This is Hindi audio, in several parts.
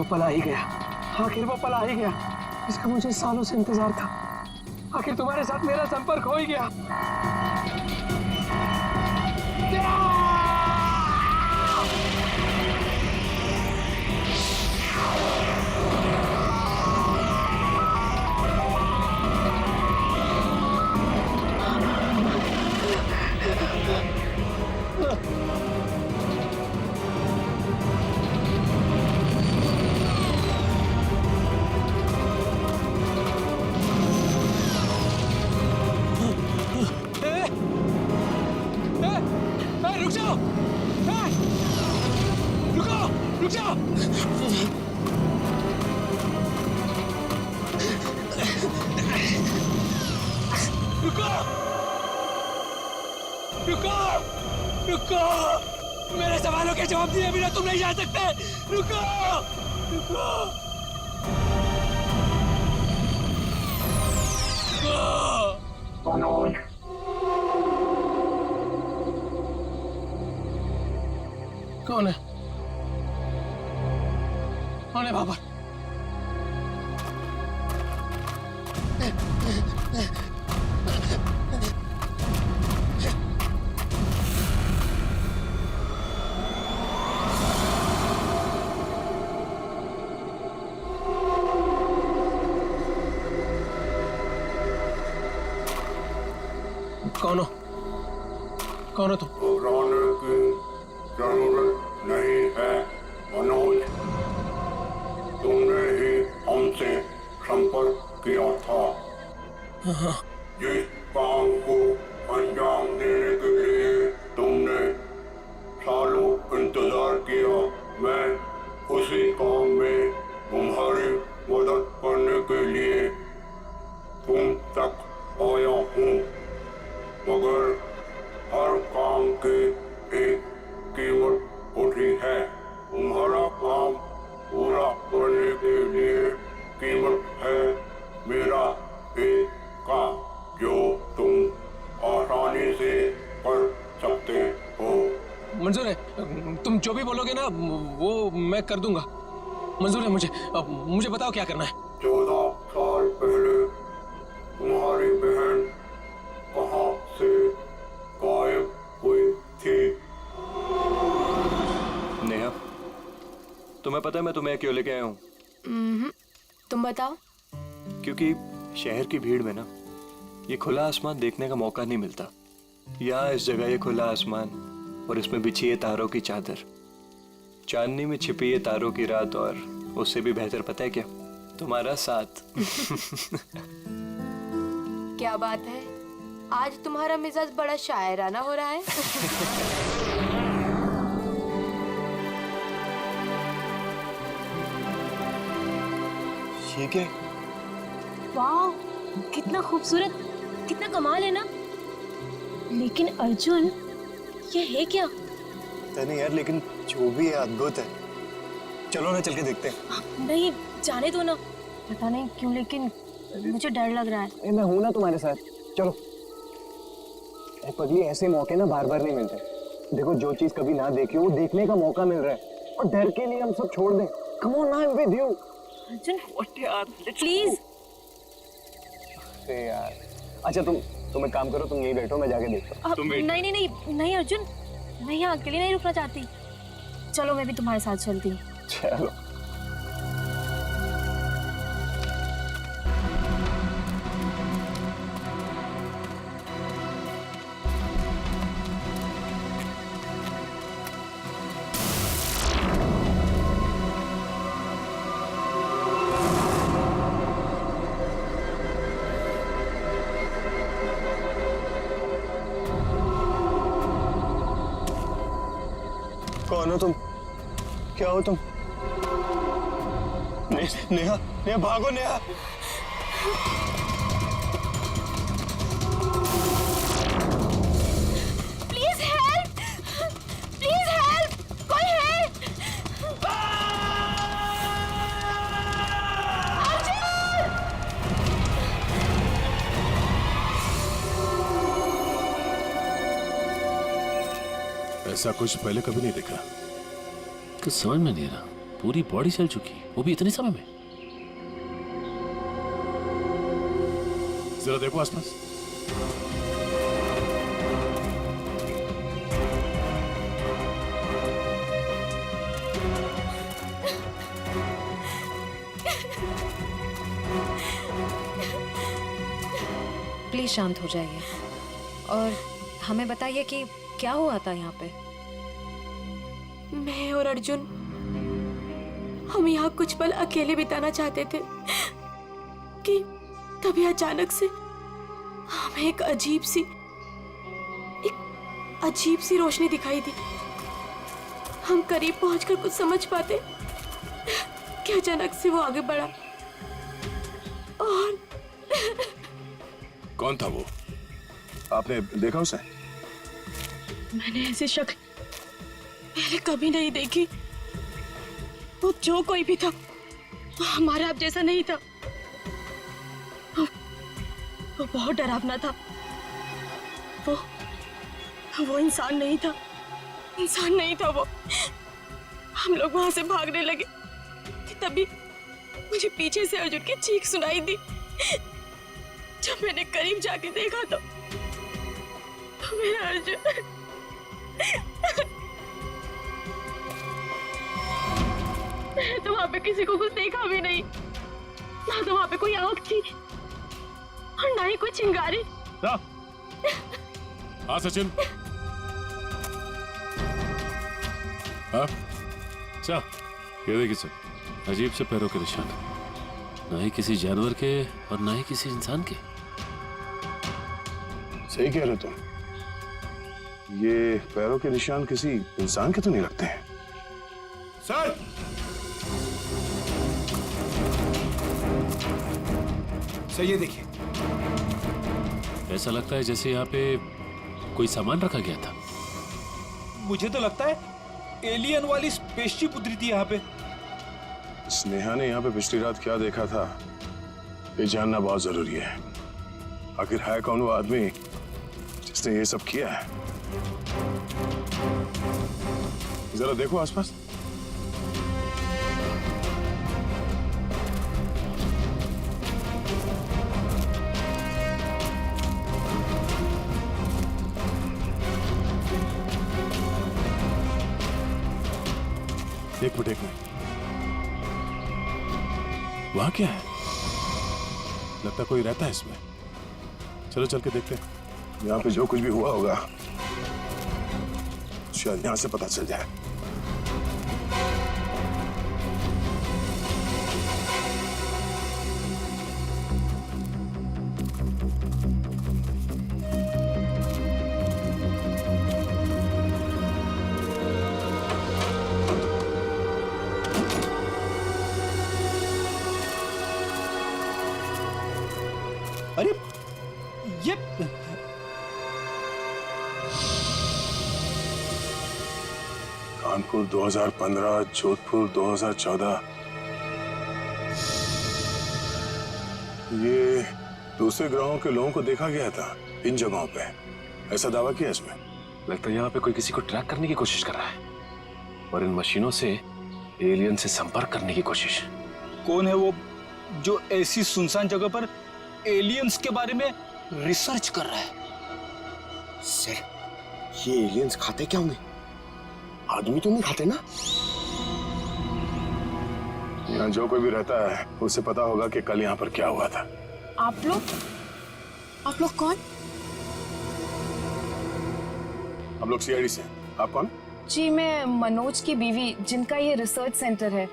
वो पल आ ही गया, आखिर वो पल आ ही गया जिसका मुझे सालों से इंतजार था। आखिर तुम्हारे साथ मेरा संपर्क हो ही गया। रुक जाओ, रुको, रुक जाओ। रुको, रुको, रुको, मेरे सवालों के जवाब दिए बिना तुम नहीं जा सकते। रुको, रुको, रुको। कौन है? कौन है बाबर? कौन हो? कौन हो तुम? जरूरत नहीं है मनोज, तुमने ही हमसे संपर्क किया था। जिस काम को अंजाम देने के लिए तुमने सालों इंतजार किया, मैं उसी काम में तुम्हारी मदद करने के लिए तुम तक आया हूँ, मगर हर काम के एक कीमत होती है। तुम्हारा काम पूरा करने के लिए कीमत है मेरा एक काम जो तुम आसानी से कर सकते हो। मंजूर है, तुम जो भी बोलोगे ना वो मैं कर दूंगा। मंजूर है मुझे। अब मुझे बताओ क्या करना है। 14 साल पहले तुम्हारी बहन कहाँ से गायब हुई थी? नेहा, तुम्हें पता है मैं तुम्हें क्यों लेके आया हूँ? तुम बताओ। क्योंकि शहर की भीड़ में ना ये खुला आसमान देखने का मौका नहीं मिलता। यहाँ इस जगह ये खुला आसमान और इसमें बिछी है तारों की चादर, चांदनी में छिपी है तारों की रात, और उससे भी बेहतर पता है क्या? तुम्हारा साथ। क्या बात है, आज तुम्हारा मिजाज बड़ा शायराना हो रहा है। ये क्या? वाह, कितना खूबसूरत, कितना कमाल है ना। लेकिन अर्जुन, ये है क्या? पता नहीं यार, लेकिन जो भी है अद्भुत है। चलो ना चल के देखते हैं। नहीं, जाने दो ना। पता नहीं क्यों लेकिन मुझे डर लग रहा है। मैं हूं ना तुम्हारे साथ, चलो। पगली, ऐसे मौके ना बार बार नहीं मिलते। देखो, जो चीज कभी ना देखी हो वो देखने का मौका मिल रहा है, और डर के लिए हम सब छोड़ दें। Come on, I am with you. Arjun, please. अरे यार, अच्छा तुम एक काम करो, तुम यहीं बैठो, मैं जाके देखता हूँ। नहीं नहीं नहीं नहीं अर्जुन, मैं यहाँ अकेले नहीं रुकना चाहती। चलो, मैं भी तुम्हारे साथ चलती हूँ। चलो। कौन हो तुम? क्या हो तुम? नेहा, नेहा भागो Neha. Please help, please help, कोई है? ऐसा कुछ पहले कभी नहीं देखा। कुछ समझ में नहीं आ रहा। पूरी बॉडी जल चुकी, वो भी इतने समय में। जरा देखो आसपास। प्लीज शांत हो जाइए और हमें बताइए कि क्या हुआ था यहाँ पे। मैं और अर्जुन हम यहाँ कुछ पल अकेले बिताना चाहते थे कि तभी अचानक से हमें एक अजीब सी रोशनी दिखाई दी। हम करीब पहुंचकर कुछ समझ पाते कि अचानक से वो आगे बढ़ा और कौन था वो? आपने देखा उसे? मैंने ऐसी शक्ल पहले कभी नहीं देखी। वो जो कोई भी था वो हमारा आप जैसा नहीं था। वो बहुत डरावना था। वो इंसान नहीं था। इंसान नहीं था वो। हम लोग वहां से भागने लगे कि तभी मुझे पीछे से अर्जुन की चीख सुनाई दी। जब मैंने करीब जाके देखा तो मेरा अर्जुन मैं तो वहां पे किसी को कुछ देखा भी नहीं। ना तो वहां पे कोई आंख थी और ना ही कोई चिंगारी। हाँ सचिन। हाँ अच्छा, ये देखिए सर, अजीब से पैरों के निशान, ना ही किसी जानवर के और ना ही किसी इंसान के। सही कह रहे हो तुम। ये पैरों के निशान किसी इंसान के तो नहीं लगते हैं। सर! सर ये देखिए। ऐसा लगता है जैसे यहाँ पे कोई सामान रखा गया था। मुझे तो लगता है एलियन वाली स्पेसशिप उतरी थी यहाँ पे। स्नेहा ने यहाँ पे पिछली रात क्या देखा था ये जानना बहुत जरूरी है। आखिर है कौन वो आदमी जिसने ये सब किया है? जरा देखो आसपास। एक मिनट वहां क्या है? लगता कोई रहता है इसमें। चलो चल के देखते हैं। यहाँ पे जो कुछ भी हुआ होगा शायद यहाँ से पता चल जाए। अरे ये कानपुर 2015, जोधपुर 2014। ये दूसरे ग्रहों के लोगों को देखा गया था इन जगहों पे, ऐसा दावा किया इसमें। लगता है यहाँ पे कोई किसी को ट्रैक करने की कोशिश कर रहा है और इन मशीनों से एलियन से संपर्क करने की कोशिश। कौन है वो जो ऐसी सुनसान जगह पर एलियंस के बारे में रिसर्च कर रहा है? सर, ये एलियंस खाते क्या होंगे? आदमी तो नहीं खाते ना? यहाँ जो कोई भी रहता है उसे पता होगा कि कल यहाँ पर क्या हुआ था। आप लोग कौन? हम लोग सीआईडी से। आप कौन? जी मैं मनोज की बीवी, जिनका ये रिसर्च सेंटर है।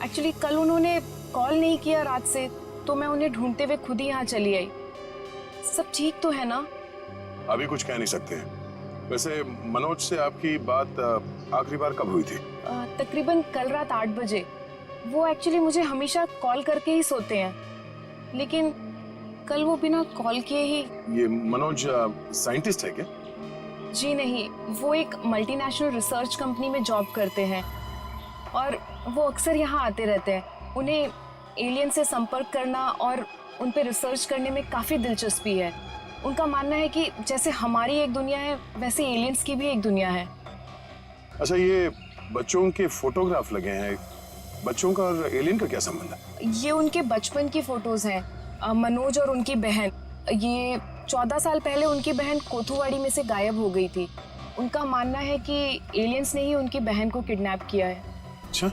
एक्चुअली कल उन्होंने कॉल नहीं किया रात से, तो मैं उन्हें ढूंढते हुए खुद ही यहाँ चली आई। सब ठीक तो है ना? अभी कुछ कह नहीं सकते। वैसे मनोज से आपकी बात आखिरी बार कब हुई थी? तकरीबन कल रात 8 बजे। वो एक्चुअली मुझे हमेशा कॉल करके ही सोते हैं, लेकिन कल वो बिना कॉल किए ही। ये मनोज साइंटिस्ट है क्या? जी नहीं, वो एक मल्टीनेशनल रिसर्च कंपनी में जॉब करते हैं और वो अक्सर यहाँ आते रहते हैं। उन्हें एलियन से संपर्क करना और उन पे रिसर्च करने में काफ़ी दिलचस्पी है। उनका मानना है कि जैसे हमारी एक दुनिया है, वैसे एलियंस की भी एक दुनिया है। अच्छा, ये बच्चों के फोटोग्राफ लगे हैं। बच्चों का और एलियन का क्या संबंध है? ये उनके बचपन की फोटोज हैं, मनोज और उनकी बहन। ये 14 साल पहले उनकी बहन कोथुवाड़ी में से गायब हो गई थी। उनका मानना है कि एलियंस ने ही उनकी बहन को किडनैप किया है। अच्छा,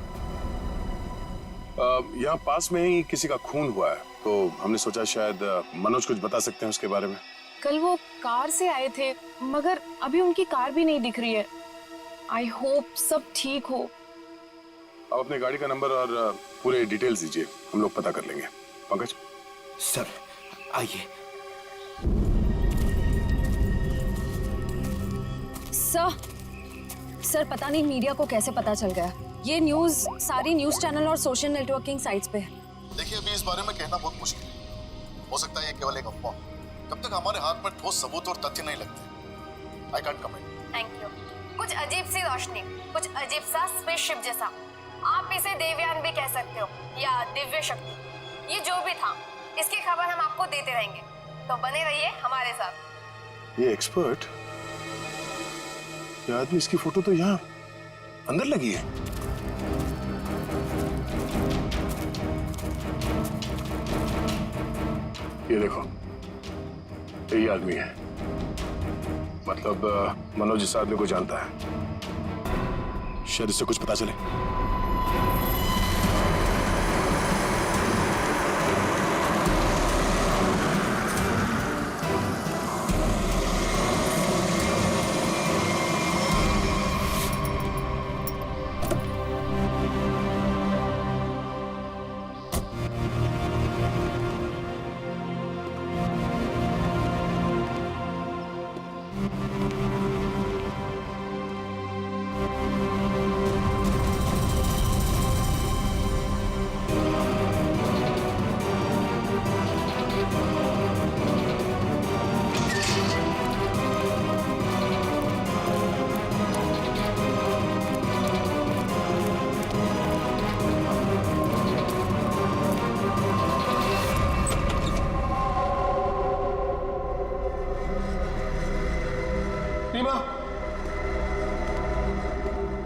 यहाँ पास में ही किसी का खून हुआ है, तो हमने सोचा शायद मनोज कुछ बता सकते हैं उसके बारे में। कल वो कार से आए थे, मगर अभी उनकी कार भी नहीं दिख रही है। आई होप सब ठीक हो। आप अपने गाड़ी का नंबर और पूरे डिटेल्स दीजिए, हम लोग पता कर लेंगे। पंकज सर आइए। सर पता नहीं मीडिया को कैसे पता चल गया। ये न्यूज़ सारी न्यूज़ चैनल और सोशल नेटवर्किंग साइट्स पे है। देखिए, अभी इस बारे में कहना बहुत मुश्किल है। हो सकता है ये केवल एक अफवाह। जब तक हमारे हाथ में ठोस सबूत और तथ्य नहीं लगते, I can't comment. Thank you. कुछ अजीब सी रोशनी, कुछ अजीब सा स्पेसशिप जैसा, आप इसे देवयान भी कह सकते हो या दिव्य शक्ति। ये जो भी था, इसकी खबर हम आपको देते रहेंगे, तो बने रहिए हमारे साथ। ये एक्सपर्ट, ये आदमी, इसकी फोटो तो यहाँ अंदर लगी है। ये देखो, यही आदमी है। मतलब मनोज इस आदमी को जानता है। शायद इससे कुछ पता चले।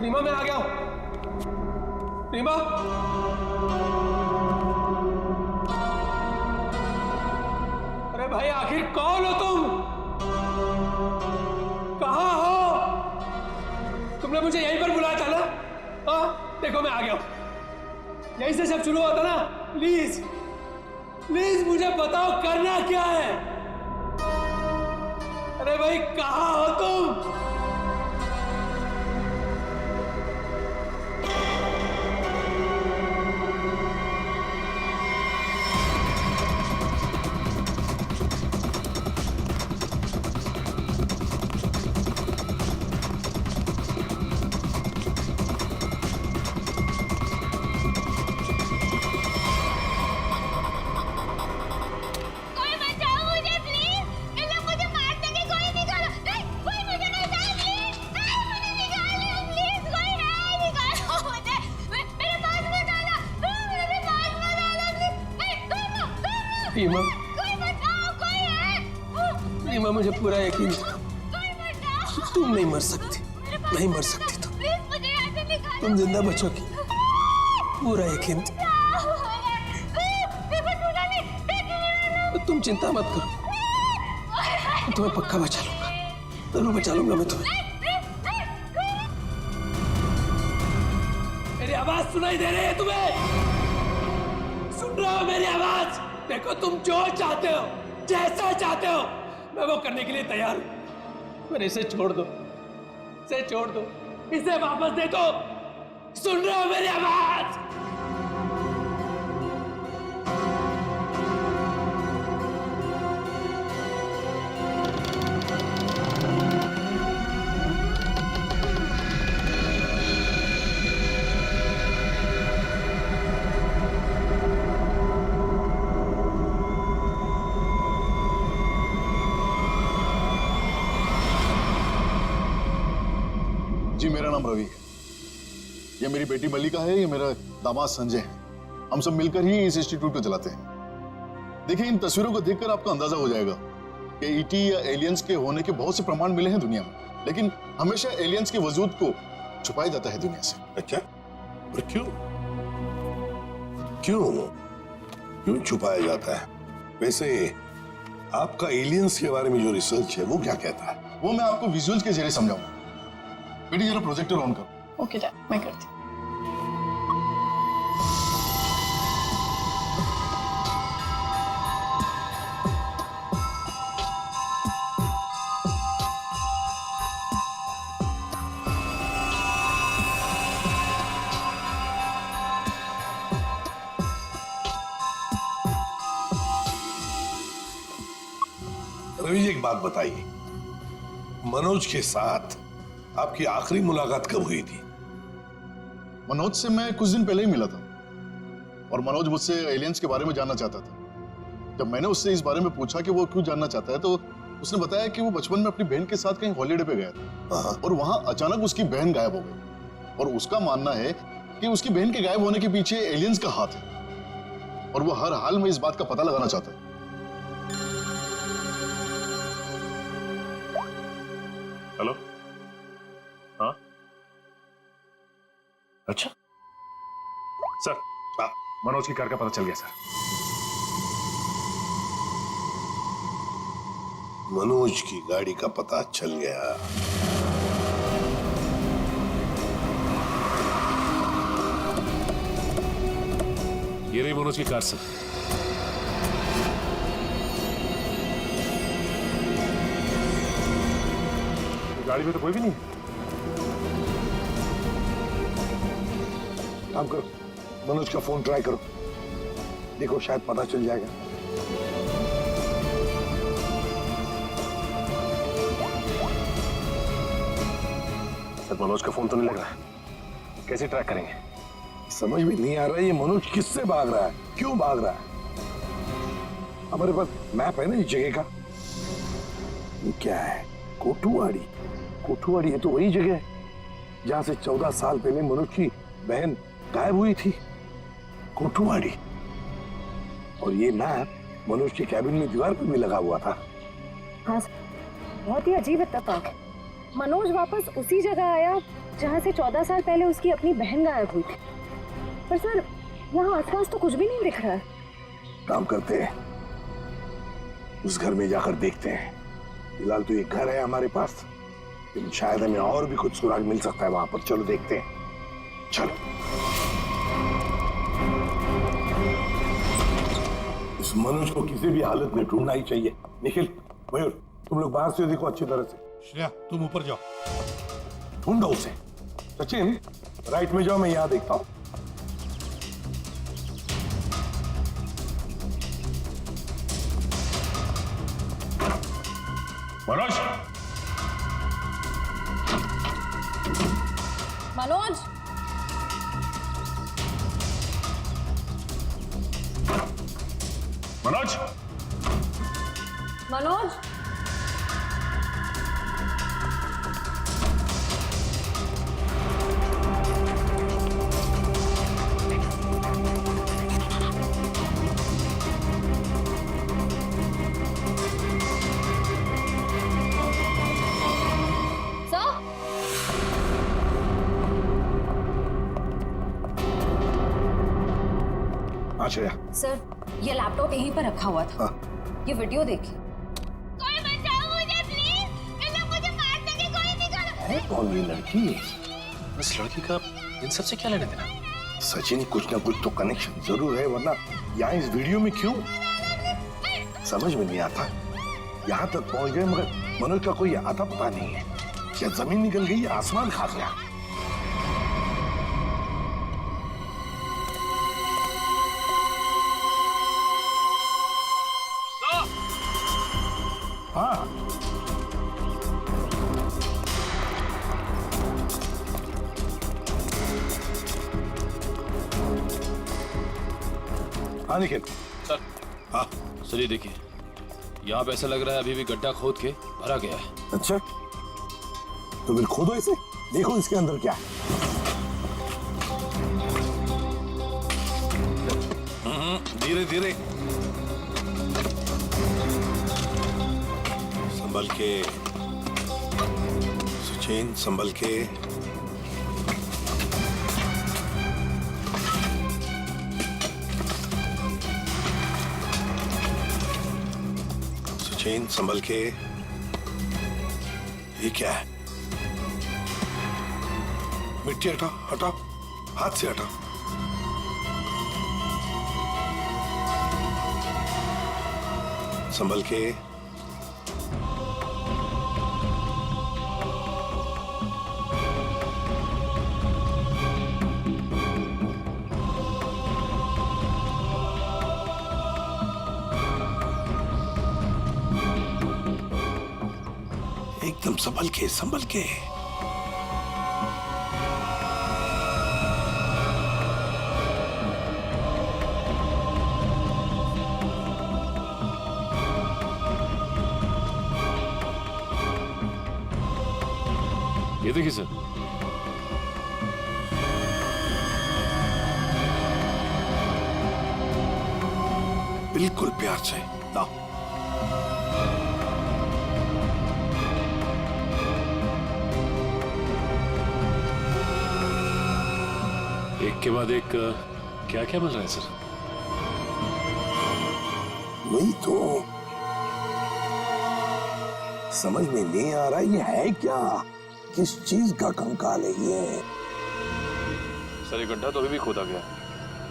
रीमा, मैं आ गया हूं। रीमा, अरे भाई आखिर कौन हो तुम? कहां हो? तुमने मुझे यहीं पर बुलाया था ना? हाँ, देखो मैं आ गया हूं। यहीं से सब शुरू होता ना। प्लीज प्लीज मुझे बताओ करना क्या है? अरे भाई कहां हो तुम? रीमा, रीमा मुझे पूरा यकीन है तुम नहीं मर सकती, नहीं मर सकती तुम जिंदा बचोगी, पूरा यकीन। तुम चिंता मत करो, मैं तुम्हें पक्का बचा लूंगा, जरूर बचा लूंगा मैं तुम्हें। मेरी आवाज सुनाई दे रही है तुम्हें? सुन रहे हो मेरी आवाज? देखो, तुम जो चाहते हो, जैसा चाहते हो, मैं वो करने के लिए तैयार हूं। पर इसे छोड़ दो, इसे छोड़ दो, इसे वापस दे दो। सुन रहे हो मेरी आवाज? जी, मेरा नाम रवि है। ये मेरी बेटी मल्लिका है, ये मेरा दामाद संजय है। हम सब मिलकर ही इस इंस्टीट्यूट को चलाते हैं। देखिए, इन तस्वीरों को देखकर आपको अंदाजा हो जाएगा कि ईटी या एलियंस के होने के बहुत से प्रमाण मिले हैं दुनिया में, लेकिन हमेशा एलियंस के वजूद को छुपाया जाता है दुनिया से। अच्छा, और क्यों क्यों क्यों छुपाया जाता है? वैसे आपका एलियंस के बारे में जो रिसर्च है वो क्या कहता है? वो मैं आपको विजुअल्स के जरिए समझाऊंगा। बेटी जरा प्रोजेक्टर ऑन करो। ओके डैड, मैं करती हूँ। रवि जी, एक बात बताइए, मनोज के साथ आपकी आखिरी मुलाकात कब हुई थी? मनोज से मैं कुछ दिन पहले ही मिला था और मनोज मुझसे एलियंस के बारे में जानना चाहता था। जब मैंने उससे इस बारे में पूछा कि वो क्यों जानना चाहता है तो उसने बताया कि वो बचपन में अपनी बहन के साथ कहीं हॉलीडे पे गया था और वहां अचानक उसकी बहन गायब हो गई और उसका मानना है कि उसकी बहन के गायब होने के पीछे एलियंस का हाथ है और वो हर हाल में इस बात का पता लगाना चाहता है। हेलो, हाँ, अच्छा सर, मनोज की कार का पता चल गया सर। मनोज की गाड़ी का पता चल गया। ये रही मनोज की कार सर। गाड़ी में तो कोई भी नहीं है। काम करो, मनोज का फोन ट्राई करो, देखो शायद पता चल जाएगा। सर, मनोज का फोन तो नहीं लग रहा है, कैसे ट्रैक करेंगे? समझ में नहीं आ रहा है ये मनोज किससे भाग रहा है, क्यों भाग रहा है? हमारे पास मैप है ना इस जगह का। ये क्या है? कोठुवाड़ी। कोठुवाड़ी है तो वही जगह है जहां से 14 साल पहले मनोज की बहन गायब हुई थी। कोठुवाड़ी। और ये मैप मनोज के कैबिन में दीवार पर भी लगा हुआ था। हाँ, बहुत ही अजीब इत्तेफाक है। मनोज वापस उसी जगह आया जहाँ से 14 साल पहले उसकी अपनी बहन गायब हुई थी। पर सर, यहाँ आसपास तो कुछ भी नहीं दिख रहा है। काम करते हैं, उस घर में जाकर देखते हैं। फिलहाल तो ये घर है हमारे पास, लेकिन शायद हमें और भी कुछ सुराग मिल सकता है वहां पर। चलो देखते हैं, चलो। इस मनोज को किसी भी हालत में ढूंढना ही चाहिए। निखिल, मयूर, तुम लोग बाहर से देखो अच्छी तरह से। श्रेया, तुम ऊपर जाओ, ढूंढो उसे। सचिन, राइट में जाओ, मैं यहां देखता हूं। मनोज, मनोज, मनोज, मनोज, श्रेया। सर, ये लैपटॉप यहीं पर रखा हुआ था। ये वीडियो देखिए। कोई बचाओ मुझे प्लीज, ये लोग मुझे मार देंगे, कोई निकालो। है कौन ये लड़की? इस लड़की का इन सब से क्या लेना देना? सचिन, कुछ ना कुछ तो कनेक्शन जरूर है, वरना यहाँ इस वीडियो में क्यों? समझ में नहीं आता। यहाँ तक पहुंच गए मगर मनोज का कोई आता पता नहीं है। क्या जमीन निकल गई, आसमान खा गया? हाँ, हाँ निखिल। सर, हाँ सर ये देखिए, यहाँ पे ऐसा लग रहा है अभी भी गड्ढा खोद के भरा गया है। अच्छा, तो फिर खोदो इसे, देखो इसके अंदर क्या है। धीरे धीरे, संभल के सचिन, संभल के। चेन संभल के। ये क्या है? मिट्टी हटा, हटाओ, हाथ से हटाओ। संभल के। एकदम संभल के, संभल के। ये देखिए सर, बिल्कुल प्यार से लाओ। एक के बाद एक क्या क्या मिल रहा है सर? वही तो समझ में नहीं आ रहा, ये है क्या? किस चीज का कंकाल है ये? सर ये गड्ढा तो अभी भी खोदा गया,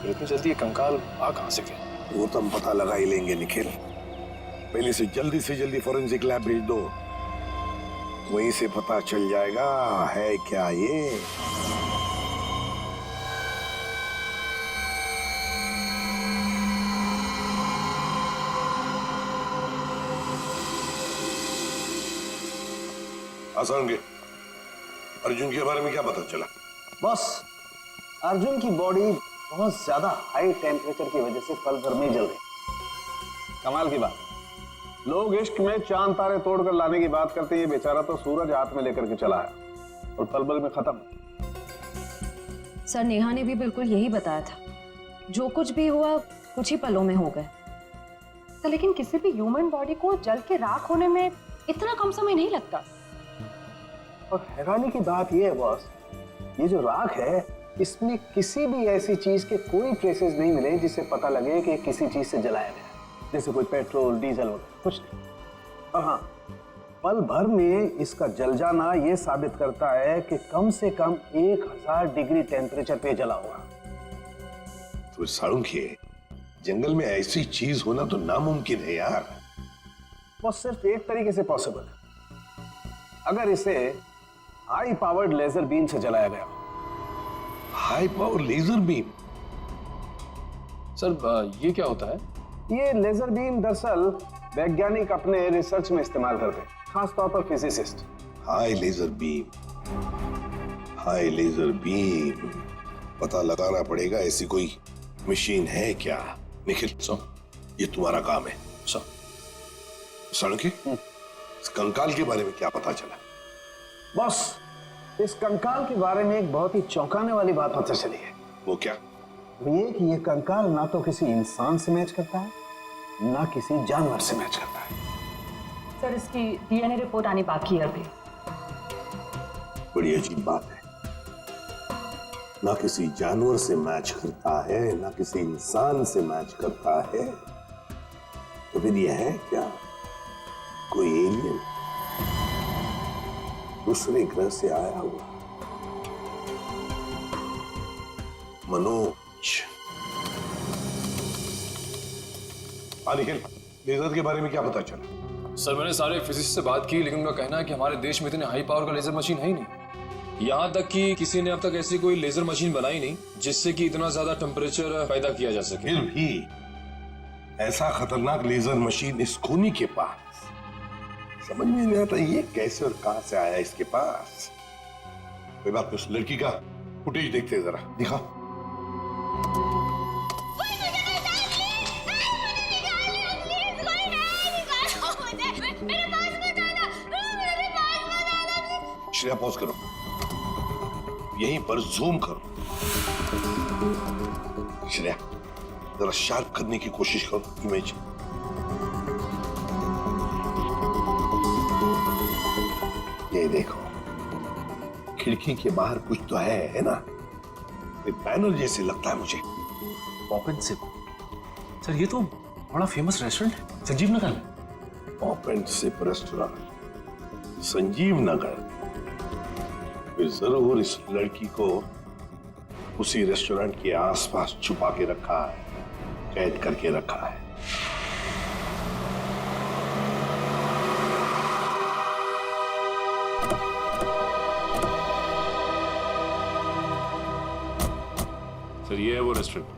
इतनी जल्दी ये कंकाल आ कहां से गया? वो तो हम पता लगा ही लेंगे निखिल। पहले से जल्दी फॉरेंसिक लैब भेज दो, वहीं से पता चल जाएगा है क्या ये। आसान के अर्जुन के बारे में क्या पता चला? बॉस, अर्जुन की बॉडी बहुत ज्यादा हाई टेम्परेचर की वजह से पल भर में जल गई। कमाल की बात, लोग इश्क में चांद तारे तोड़कर लाने की बात करते हैं, ये बेचारा तो सूरज हाथ में लेकर के चला आया और पल भर में खत्म। सर नेहा ने भी बिल्कुल यही बताया था, जो कुछ भी हुआ कुछ ही पलों में हो गए। तो लेकिन किसी भी ह्यूमन बॉडी को जल के राख होने में इतना कम समय नहीं लगता। और हैरानी की बात यह है बॉस, ये जो राख है इसमें किसी भी ऐसी चीज के कोई ट्रेसेस नहीं मिले जिससे पता लगे कि किसी चीज से जलाया गया, जैसे कोई पेट्रोल डीजल वगैरह कुछ नहीं। और हाँ, पल भर में इसका जल जाना यह साबित करता है कि कम से कम 1000 डिग्री टेम्परेचर पे जला होगा। तो साळुंखे, जंगल में ऐसी चीज होना तो नामुमकिन है यार। वो सिर्फ एक तरीके से पॉसिबल है, अगर इसे हाई पावर्ड लेजर बीम से जलाया गया। High power laser beam? Sir ये क्या होता है? ये लेजर बीम दरअसल वैज्ञानिक अपने रिसर्च में इस्तेमाल करते हैं, खासतौर पर physicist. High laser beam, high laser beam, पता लगाना पड़ेगा ऐसी कोई मशीन है क्या। निखिल ये तुम्हारा काम है। साळुंखे, इस कंकाल के बारे में क्या पता चला? बॉस, इस कंकाल के बारे में एक बहुत ही चौंकाने वाली बात पता चली है। वो क्या? वो ये कि ये कंकाल ना तो किसी इंसान से मैच करता है, ना किसी जानवर से मैच करता है। सर इसकी डीएनए रिपोर्ट आनी बाकी है अभी। बड़ी अजीब बात है, ना किसी जानवर से मैच करता है, ना किसी इंसान से मैच करता है। तो फिर यह है क्या? कोई एलियन दूसरे ग्रह से आया हुआ? मनोज। निखिल, लेजर के बारे में क्या पता चला? सर मैंने सारे फिजिसिस्ट से बात की, लेकिन उनका कहना है कि हमारे देश में इतने हाई पावर का लेजर मशीन है ही नहीं। यहाँ तक कि किसी ने अब तक ऐसी कोई लेजर मशीन बनाई नहीं जिससे कि इतना ज्यादा टेम्परेचर पैदा किया जा सके। फिर भी ऐसा खतरनाक लेजर मशीन इस खूनी के पास, समझ में नहीं आता ये कैसे और कहां से आया इसके पास। कोई बात नहीं, उस लड़की का फुटेज देखते हैं जरा, दिखा। श्रेया पॉज करो, यहीं पर जूम करो। श्रेया जरा शार्प करने की कोशिश करो इमेज। ये देखो, खिड़की के बाहर कुछ तो है ना? ये बैनर जैसे लगता है मुझे। Open SIP. सर ये तो बड़ा फेमस रेस्टोरेंट है, संजीव नगर में। Pop and sip restaurant, Sanjeev Nagar, फिर जरूर इस लड़की को उसी रेस्टोरेंट के आसपास छुपा के रखा है, कैद करके रखा है। सर ये है वो रेस्टोरेंट,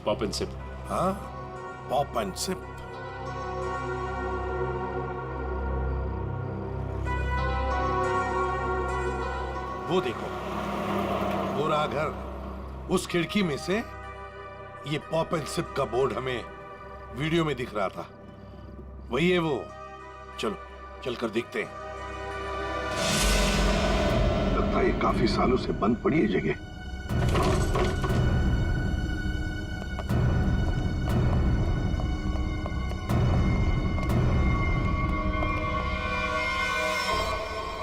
पॉप एंड सिप। हाँ, पॉप एंड सिप। वो देखो, वो रहा घर, उस खिड़की में से ये पॉप एंड सिप का बोर्ड हमें वीडियो में दिख रहा था। वही है वो। चलो चलकर देखते हैं। लगता है ये काफी सालों से बंद पड़ी है जगह।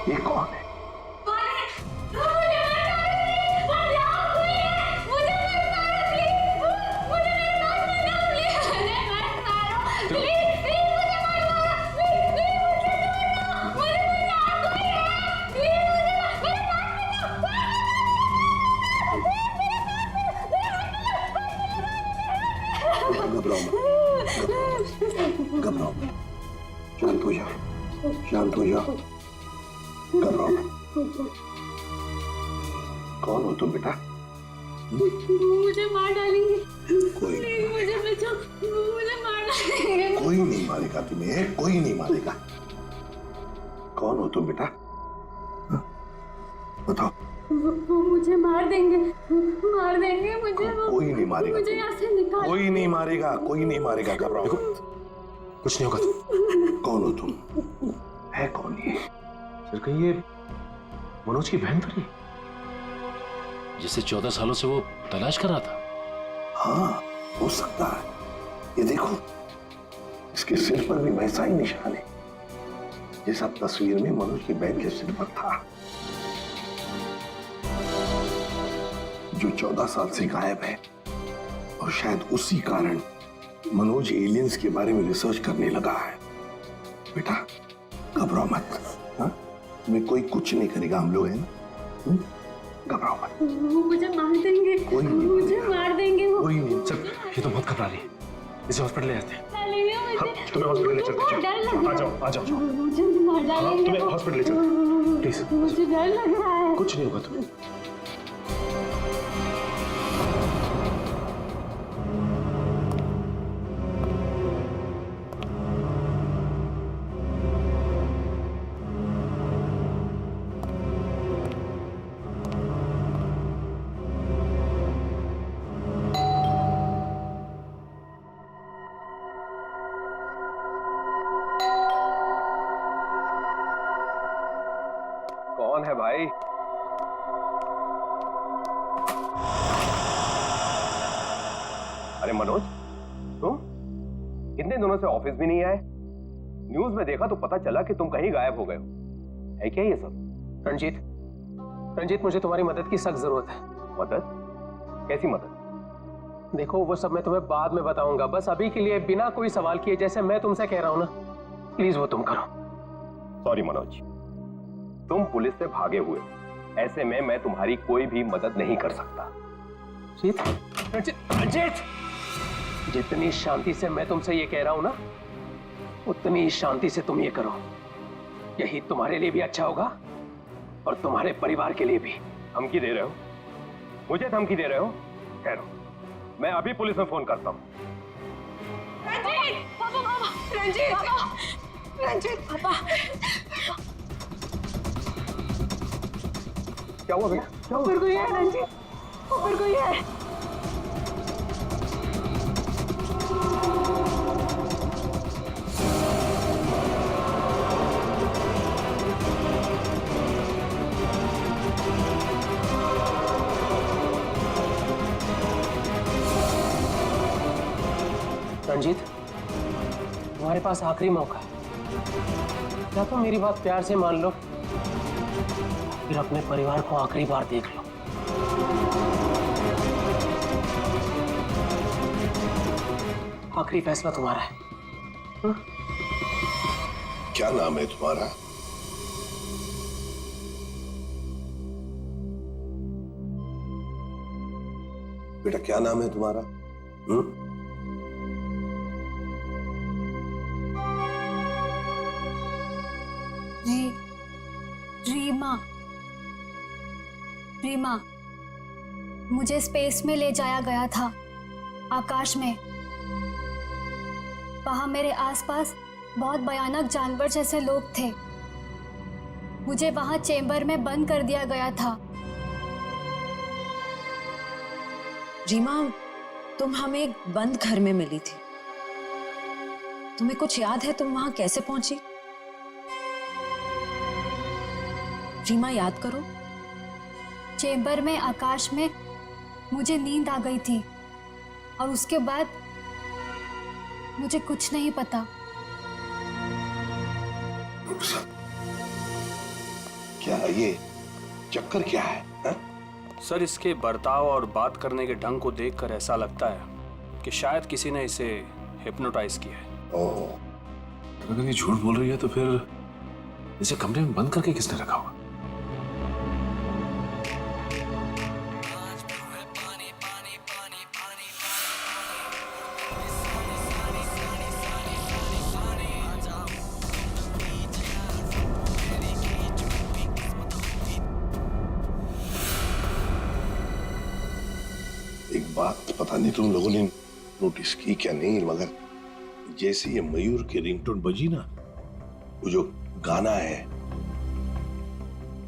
ये कौन है? घबराओ मत, शांत हो जाओ, शांत हो जाओ, घबराओ मत। कौन हो तुम बेटा? मुझे मार डालेंगे। कोई मुझे बचाओ, मुझे मार डालेंगे। कोई नहीं मारेगा तुम्हें, कोई नहीं मारेगा। कौन हो तुम बेटा? बताओ। वो मुझे मार देंगे, मार देंगे मुझे। कोई नहीं मारेगा, मुझे यहाँ से निकाल। कोई नहीं मारेगा, कोई नहीं मारेगा। घबराओ, कुछ नहीं होगा। कौन हो तुम? है कौन ये? सर कहीं ये मनोज की बहन तो नहीं, जिसे 14 सालों से वो तलाश कर रहा था? हाँ, हो सकता है। ये देखो, इसके सिर पर भी वैसा ही निशान है जैसा तस्वीर में मनोज की बहन के सिर पर था, जो 14 साल से गायब है। और शायद उसी कारण मनोज एलियंस के बारे में रिसर्च करने लगा है। बेटा घबराओ मत, हाँ? तुम्हें कोई कुछ नहीं करेगा, हम लोग हैं ना। घबराओ मत। वो मुझे मार देंगे, कोई नहीं, मुझे मार देंगे वो। कोई नहीं। सर ये तो बहुत घबरा रही है, इसे हॉस्पिटल ले जाते हैं। तुम्हें हॉस्पिटल ले चलते हैं। आ जाओ आ जाओ। मुझे मार डालेंगे। तुम्हें हॉस्पिटल ले चलते हैं, प्लीज। मुझे डर लग रहा है। कुछ नहीं होगा तुम्हें। कौन है भाई? अरे मनोज, तुम इतने दिनों से ऑफिस भी नहीं आए। न्यूज में देखा तो पता चला कि तुम कहीं गायब हो गए हो। है क्या ये सब? रंजीत, रंजीत मुझे तुम्हारी मदद की सख्त जरूरत है। मदद? कैसी मदद? देखो वो सब मैं तुम्हें बाद में बताऊंगा, बस अभी के लिए बिना कोई सवाल किए जैसे मैं तुमसे कह रहा हूं ना, प्लीज वो तुम करो। सॉरी मनोज, तुम पुलिस से भागे हुए, ऐसे में मैं तुम्हारी कोई भी मदद नहीं कर सकता। रंजीत, जितनी शांति से मैं तुमसे ये कह रहा हूं ना, उतनी शांति से तुम ये करो। यही तुम्हारे लिए भी अच्छा होगा और तुम्हारे परिवार के लिए भी। धमकी दे रहे हो? मुझे धमकी दे रहे हो? ठहरो, मैं अभी पुलिस में फोन करता हूँ। रंजीत, पापा, पापा, रंजीत, पापा, रंजीत, पापा। क्या हुआ बेटा? क्या हुआ? ऊपर कोई है रंजीत, ऊपर कोई है। रंजीत, तुम्हारे पास आखिरी मौका है, क्या तुम मेरी बात प्यार से मान लो, फिर अपने परिवार को आखिरी बार देख लो। आखिरी फैसला तुम्हारा है। क्या नाम है तुम्हारा? बेटा क्या नाम है तुम्हारा? रीमा। रीमा, मुझे स्पेस में ले जाया गया था, आकाश में। वहां मेरे आसपास बहुत भयानक जानवर जैसे लोग थे। मुझे वहां चेंबर में बंद कर दिया गया था। रीमा, तुम हमें एक बंद घर में मिली थी। तुम्हें कुछ याद है तुम वहां कैसे पहुंची? रीमा, याद करो। चेंबर में आकाश में मुझे नींद आ गई थी और उसके बाद मुझे कुछ नहीं पता। क्या ये चक्कर क्या है हा? सर, इसके बर्ताव और बात करने के ढंग को देखकर ऐसा लगता है कि शायद किसी ने इसे हिप्नोटाइज किया है। ओह, तो अगर ये झूठ बोल रही है तो फिर इसे कमरे में बंद करके किसने रखा होगा? एक बात पता नहीं तुम लोगों ने नोटिस की क्या नहीं, मगर जैसे ये मयूर की रिंगटोन बजी ना, वो जो गाना है,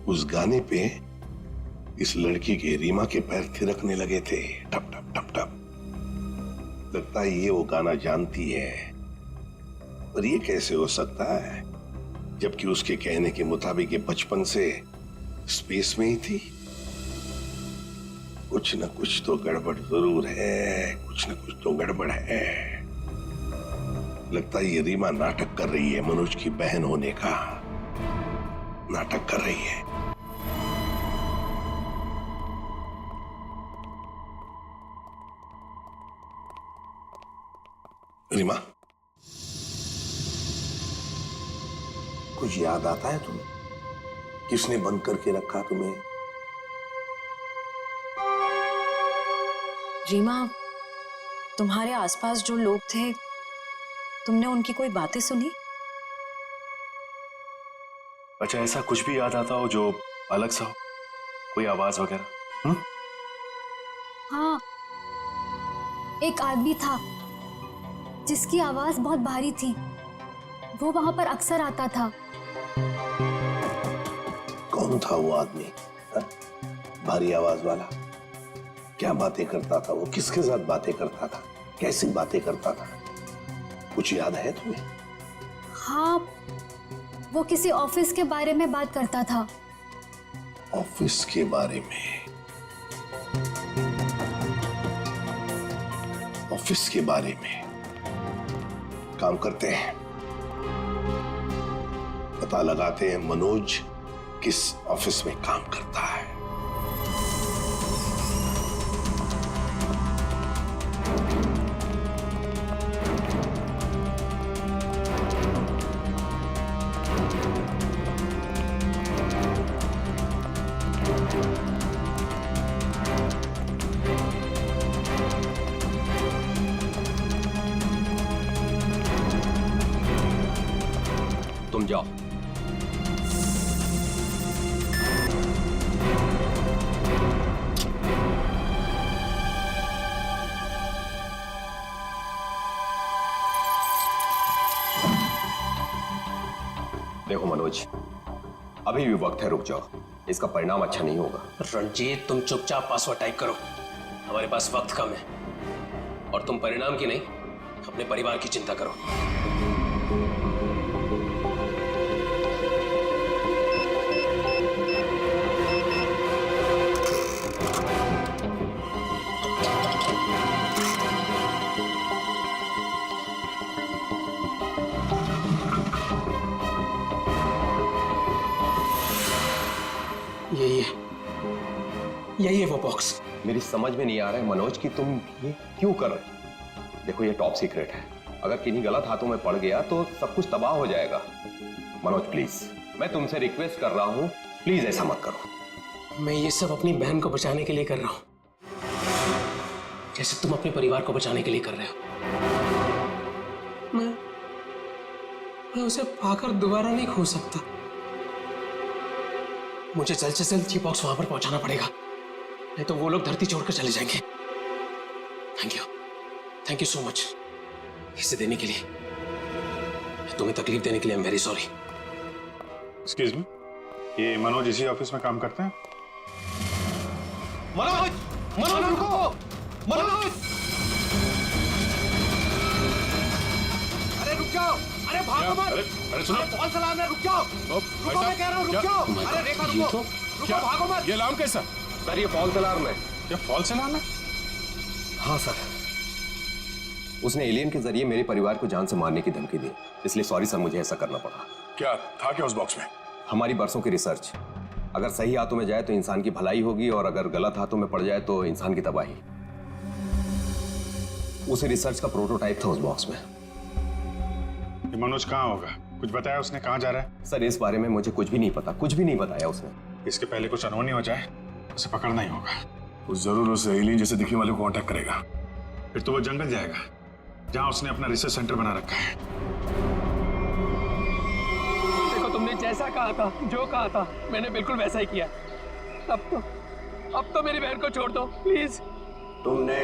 उस गाने पे इस लड़की के रीमा के पैर थिरकने लगे थे, टप टप टप टप। लगता है ये वो गाना जानती है, पर ये कैसे हो सकता है जबकि उसके कहने के मुताबिक ये बचपन से स्पेस में ही थी। कुछ न कुछ तो गड़बड़ जरूर है, कुछ न कुछ तो गड़बड़ है। लगता है ये रीमा नाटक कर रही है, मनोज की बहन होने का नाटक कर रही है। रीमा, कुछ याद आता है तुम्हें? किसने बंद करके रखा तुम्हें? रीमा, तुम्हारे आसपास जो लोग थे, तुमने उनकी कोई बातें सुनी? अच्छा, ऐसा कुछ भी याद आता हो जो अलग सा हो, कोई आवाज वगैरह? हाँ, एक आदमी था जिसकी आवाज बहुत भारी थी। वो वहां पर अक्सर आता था। कौन था वो आदमी? भारी आवाज वाला? क्या बातें करता था वो? किसके साथ बातें करता था? कैसी बातें करता था? कुछ याद है तुम्हें? हाँ, वो किसी ऑफिस के बारे में बात करता था। ऑफिस के बारे में? ऑफिस के बारे में? काम करते हैं, पता लगाते हैं मनोज किस ऑफिस में काम करता है। तुम जाओ। देखो मनोज, अभी भी वक्त है, रुक जाओ। इसका परिणाम अच्छा नहीं होगा। रंजीत, तुम चुपचाप पासवर्ड टाइप करो, हमारे पास वक्त कम है। और तुम परिणाम की नहीं, अपने परिवार की चिंता करो। यही है वो बॉक्स। मेरी समझ में नहीं आ रहा है मनोज कि तुम ये क्यों कर रहे हो। देखो ये टॉप सीक्रेट है, अगर किन्हीं गलत हाथों में पड़ गया तो सब कुछ तबाह हो जाएगा। मनोज प्लीज, मैं तुमसे रिक्वेस्ट कर रहा हूं, प्लीज ऐसा मत करो। मैं ये सब अपनी बहन को बचाने के लिए कर रहा हूं, जैसे तुम अपने परिवार को बचाने के लिए कर रहे हो। मैं उसे पाकर दोबारा नहीं खो सकता। मुझे जल्द से जल्द जी बॉक्स वहां पर पहुंचाना पड़ेगा, नहीं तो वो लोग धरती छोड़कर चले जाएंगे। थैंक यू सो मच इसे देने के लिए, तुम्हें तकलीफ देने के लिए। I am very sorry. Excuse me, ये मनोज इसी ऑफिस में काम करते हैं? मनोज, मनोज रुको, मनोज! अरे रुक जाओ, अरे भागो मत! अरे सुनो, फॉल्स अलार्म है, रुक जाओ! रुको, मैं कह रहा हूँ रुक जाओ! अरे रेखा रुको, रुको, भागो मत! ये अलार्म कैसा? सर ये फॉल्स अलार्म है। क्या फॉल्स अलार्म है? हाँ सर, उसने एलियन के जरिए मेरे परिवार को जान से मारने की धमकी दी, इसलिए सॉरी सर, मुझे ऐसा करना पड़ा। क्या था क्या उस बॉक्स में? हमारी बरसों की रिसर्च, अगर सही हाथों में जाए तो इंसान की भलाई होगी और अगर गलत हाथों में पड़ जाए तो इंसान की तबाही। उसी रिसर्च का प्रोटोटाइप था उस बॉक्स में। ये मनोज कहाँ होगा? कुछ बताया उसने कहाँ जा रहा है? सर इस बारे में मुझे कुछ भी नहीं पता, कुछ भी नहीं बताया उसने। इसके पहले कुछ अनहोनी हो जाए उसे पकड़ना ही होगा। वो जरूर उस एलियन जैसे दिखने वाले को कांटेक्ट करेगा। फिर तो वो जंगल जाएगा जहाँ उसने अपना रिसर्च सेंटर बना रखा है। देखो तुमने जैसा कहा था, जो कहा था, मैंने बिल्कुल वैसा ही किया। अब तो मेरी बहन को छोड़ दो प्लीज। तुमने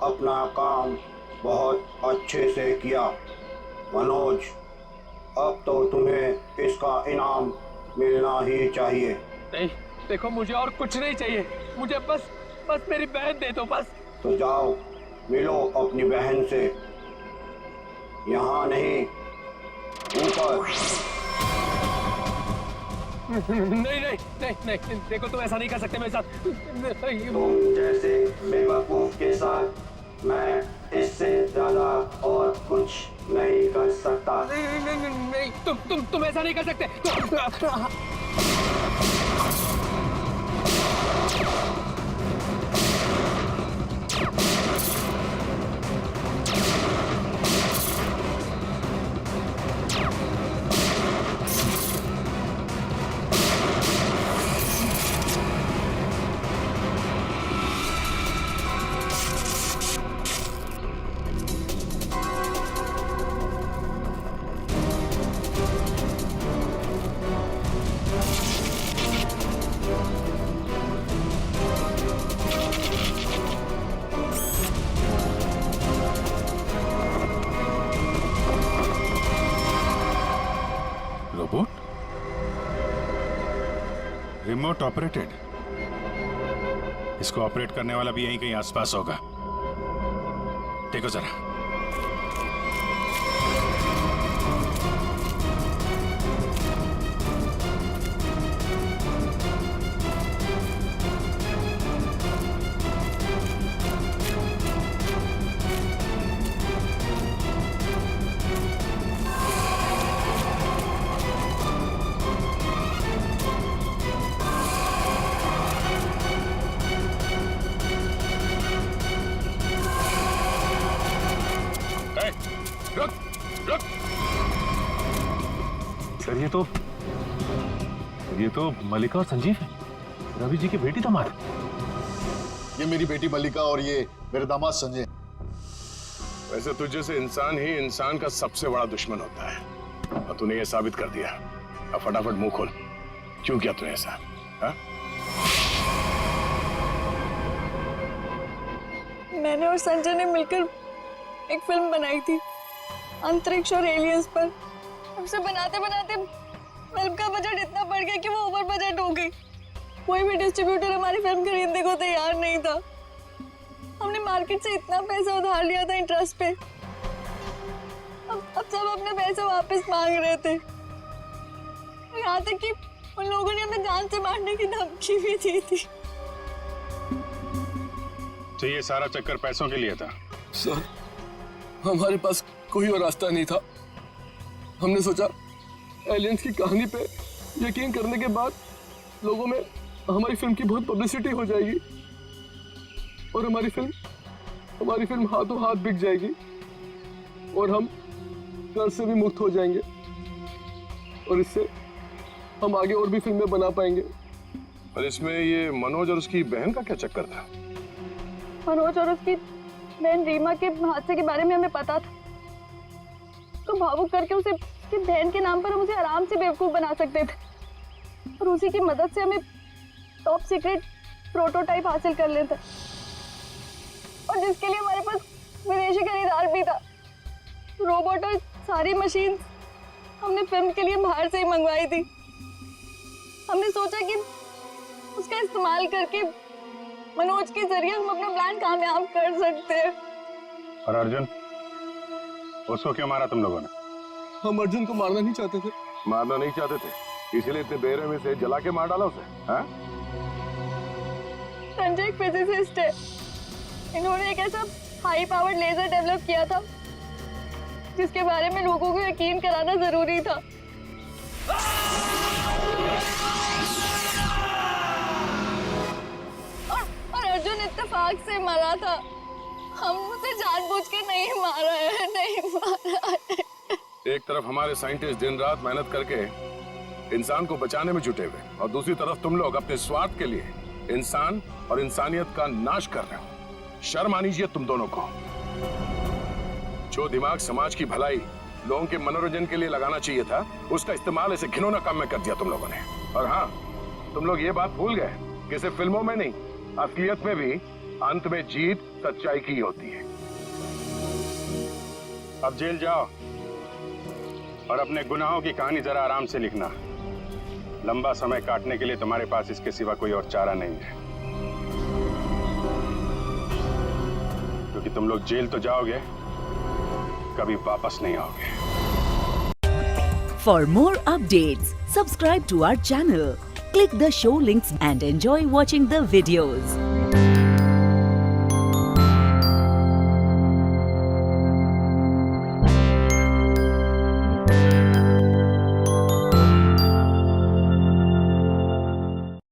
अपना काम बहुत अच्छे से किया मनोज, अब तो तुम्हें इसका इनाम मिलना ही चाहिए। नहीं देखो, मुझे और कुछ नहीं चाहिए, मुझे बस मेरी बहन दे दो बस। तो जाओ मिलो अपनी बहन से, यहाँ नहीं ऊपर। नहीं, देखो तुम ऐसा नहीं कर सकते मेरे साथ। तुम जैसे बेवकूफ के साथ मैं इससे ज्यादा और कुछ नहीं कर सकता। नहीं, तुम ऐसा नहीं कर सकते। Remote operated? इसको ऑपरेट करने वाला भी यहीं कहीं आसपास होगा। देखो जरा। ये तो मल्लिका और संजीव है, रवि जी की बेटी दामाद। ये मेरी बेटी मल्लिका और ये मेरे दामाद संजय। वैसे तुझ जैसे इंसान ही इंसान का सबसे बड़ा दुश्मन होता है और तूने ये साबित कर दिया। अब फटाफट मुंह खोल, क्यों किया तूने ऐसा? हाँ? मैंने और संजय ने मिलकर एक फिल्म बनाई थी अंतरिक्ष और एलियंस पर। उसे बनाते बनाते फिल्म का बजट इतना बढ़ गया कि वो ओवर बजट हो गई। कोई भी डिस्ट्रीब्यूटर हमारी फिल्म खरीदने को तैयार नहीं था। हमने मार्केट से इतना पैसा उधार लिया था इंटरेस्ट पे। अब सब अपने पैसे वापस मांग रहे थे। यहाँ तक कि उन लोगों ने हमें जान से मारने की धमकी भी दी थी। तो ये सारा चक्कर पैसों के लिए था? सर, हमारे पास कोई और रास्ता नहीं था। हमने सोचा एलियंस की कहानी पे यकीन करने के बाद लोगों में हमारी फिल्म की बहुत पब्लिसिटी हो जाएगी और हमारी फिल्म हाथों हाथ बिक जाएगी। और हम कर्ज से भी मुक्त हो जाएंगे और इससे हम आगे और भी फिल्में बना पाएंगे। और इसमें ये मनोज और उसकी बहन का क्या चक्कर था? मनोज और उसकी बहन रीमा के हादसे के बारे में हमें पता था, तो भावुक करके उसे उसकी बहन के नाम पर हम उसे आराम से बेवकूफ बना सकते थे और उसी की मदद से हमें टॉप सीक्रेट प्रोटोटाइप हासिल कर लेते, और जिसके लिए हमारे पास विदेशी खरीदार भी था। रोबोट और सारी मशीन हमने फिल्म के लिए बाहर से ही मंगवाई थी। हमने सोचा कि उसका इस्तेमाल करके मनोज के जरिए हम अपना प्लान कामयाब कर सकते हैं। और अर्जुन, उसको क्यों मारा तुम लोगों ने? हम अर्जुन को मारना नहीं चाहते थे। मारना नहीं चाहते थे, इसलिए इतने बेरहमी से जला के मार डाला उसे? हाँ? संजय एक फिजिसिस्ट है, इन्होंने एक ऐसा हाई पावर्ड लेजर डेवलप किया था जिसके बारे में लोगों को यकीन कराना जरूरी था। और अर्जुन इत्तेफाक से मरा था, हम उसे जानबूझ के नहीं मारा है, नहीं मारा है। एक तरफ हमारे साइंटिस्ट दिन रात मेहनत करके इंसान को बचाने में जुटे हुए, और दूसरी तरफ तुम लोग अपने स्वार्थ के लिए इंसान और इंसानियत का नाश कर रहे हो। शर्म आनी चाहिए तुम दोनों को। जो दिमाग समाज की भलाई, लोगों के मनोरंजन के लिए लगाना चाहिए था, उसका इस्तेमाल ऐसे घिनौना काम में कर दिया तुम लोगों ने। और हाँ, तुम लोग ये बात भूल गए कि सिर्फ फिल्मों में नहीं, असलियत में भी अंत में जीत सच्चाई की होती है। अब जेल जाओ और अपने गुनाहों की कहानी जरा आराम से लिखना। लंबा समय काटने के लिए तुम्हारे पास इसके सिवा कोई और चारा नहीं है, क्योंकि तुम लोग जेल तो जाओगे, कभी वापस नहीं आओगे। For more updates, subscribe to our channel, click the show links and enjoy watching the videos.